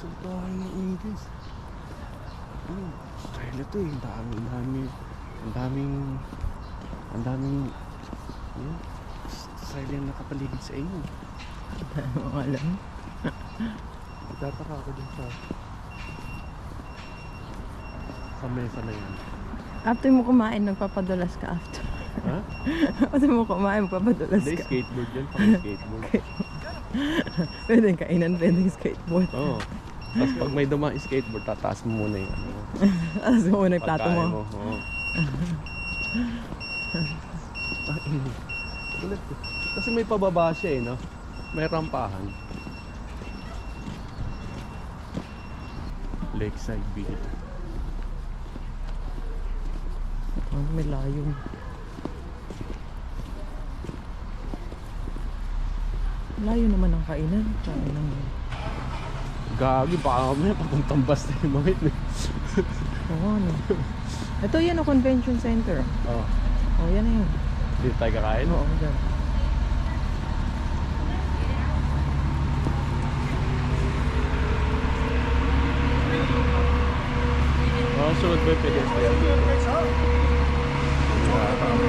Isang bahay ng English. Style ito eh. Ang daming style yung nakapaligid sa inyo. Ano mo alam? Nagtataka ako dun sa mesa na yan. After mo kumain, nagpapadulas ka after. Ha? After mo kumain, magpapadulas Hindi, ka. skateboard yan. Pang skateboard. Pwedeng kainan, pwedeng skateboard. Oo. Tapos pag may dumaan skateboard, tataas mo muna yung ano. Tapos mo muna yung plato pagkain mo. Oo. Ulit ko. Kasi may pababa siya eh, no? May rampahan. Lakeside Beach. Oh, may layo. Layo naman ang kainan. Kainan. Gagi, baka mamaya papuntang basta yung mga yun. Oo, ano. Ito yan ang convention center. Oo. Oh, yan na yun. Dito tayo kakain? Oo, dyan. Sunod ba yung pedestrian dito?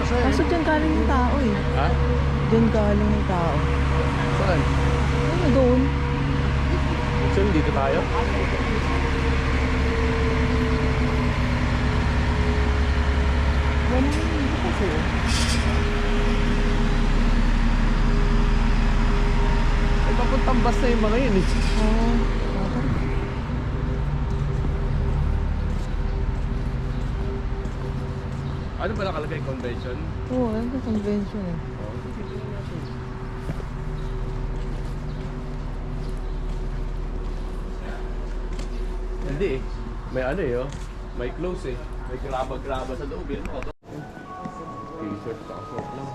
Kaso dyan galing yung tao eh. Ha? Dyan galing yung tao. Saan? Ano doon? So, dito tayo? Wala na dito kasi. Ay, papuntang basta yung mga yun eh. Oo. Ano ba nakalagay? Convention? Oo, yan yung convention eh. Hindi eh. May ano eh, oh. May close eh. May graba-graba sa loob eh. Ano? T-shirt, short lang.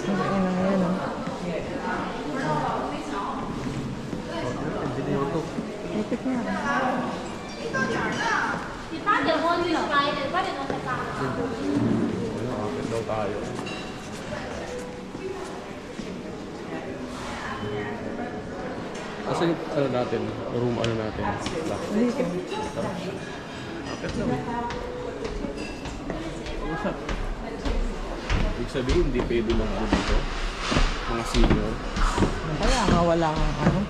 Ayun na yan oh. Epic na. 你8点过去，8点多才发。 Akit daw tayo. Kasi ano natin, room ano natin. Dito. Akit lang. Usap. Ibig sabihin, hindi pwede lang ano dito. Mga senior. Kaya nga walang ano,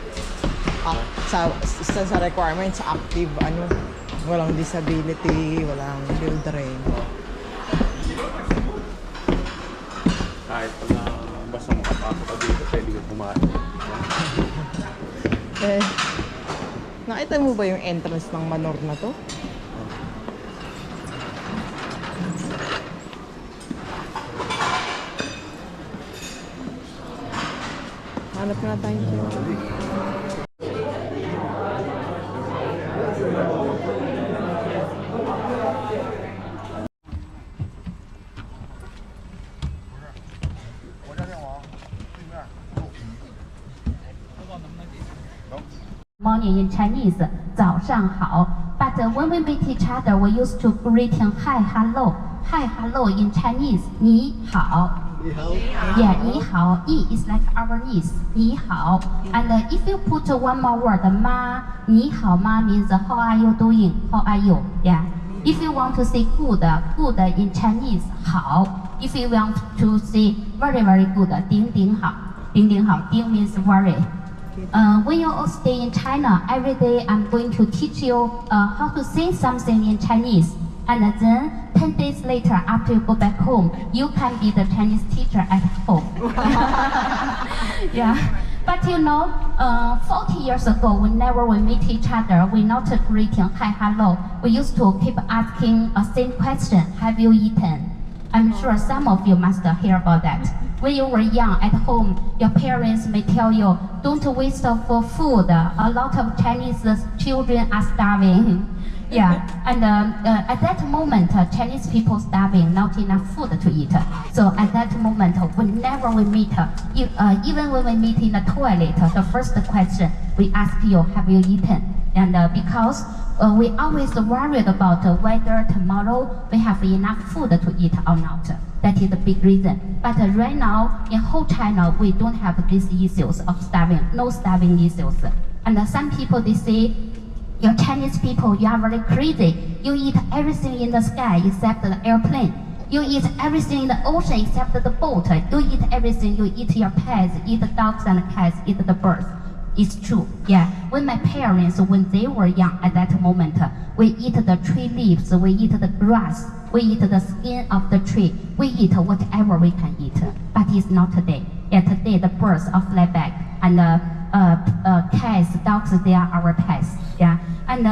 sa requirements, active ano, walang disability, walang children. Kahit pag basta makapasok ka dito, pwede ka kumain. Eh, nakita mo ba yung entrance ng Manor na to? Hanap na tayo dito. ，Morning in Chinese， 早上好。But when we meet each other, we used to greeting hi, hello. Hi, hello in Chinese， 你好。Yeah, 你好。E is like our niece， 你好。And if you put one more word， 妈，你好妈 means how are you doing? How are you? Yeah. If you want to say good, good in Chinese， 好。If you want to say very very good， 顶顶好，顶顶好，顶 means very。When you all stay in China, every day I'm going to teach you how to say something in Chinese. And then 10 days later, after you go back home, you can be the Chinese teacher at home. Yeah. But you know, 40 years ago, whenever we meet each other, we not greeting hi, hello. We used to keep asking a same question, have you eaten? I'm sure some of you must hear about that. When you were young at home, your parents may tell you, don't waste for food. A lot of Chinese children are starving. Yeah, and at that moment, Chinese people starving, not enough food to eat. So at that moment, whenever we meet, even when we meet in the toilet, the first question we ask you, have you eaten? And because we always worried about whether tomorrow we have enough food to eat or not. That is the big reason. But right now, in whole China, we don't have these issues of starving, no starving issues. And some people, they say, you Chinese people, you are very crazy. You eat everything in the sky except the airplane. You eat everything in the ocean except the boat. You eat everything, you eat your pets, eat the dogs and cats, eat the birds. It's true, yeah. When my parents, when they were young at that moment, we eat the tree leaves, we eat the grass, we eat the skin of the tree, we eat whatever we can eat. But it's not today. Yeah, today the birds are fly back, and cats, dogs, they are our pets. Yeah, and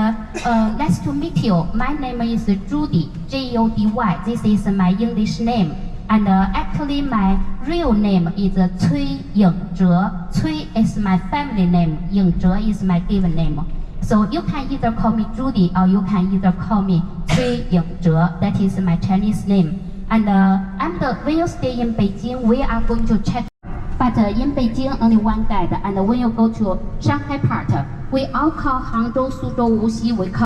nice to meet you. My name is Judy, Judy. This is my English name. And actually, my real name is Cui Yingzhe. Cui is my family name. Yingzhe is my given name. So you can either call me Judy or you can either call me Cui Yingzhe. That is my Chinese name. And when you stay in Beijing, we are going to check. But in Beijing, only one guide. And when you go to Shanghai part, we all call Hangzhou, Suzhou, Wuxi. We call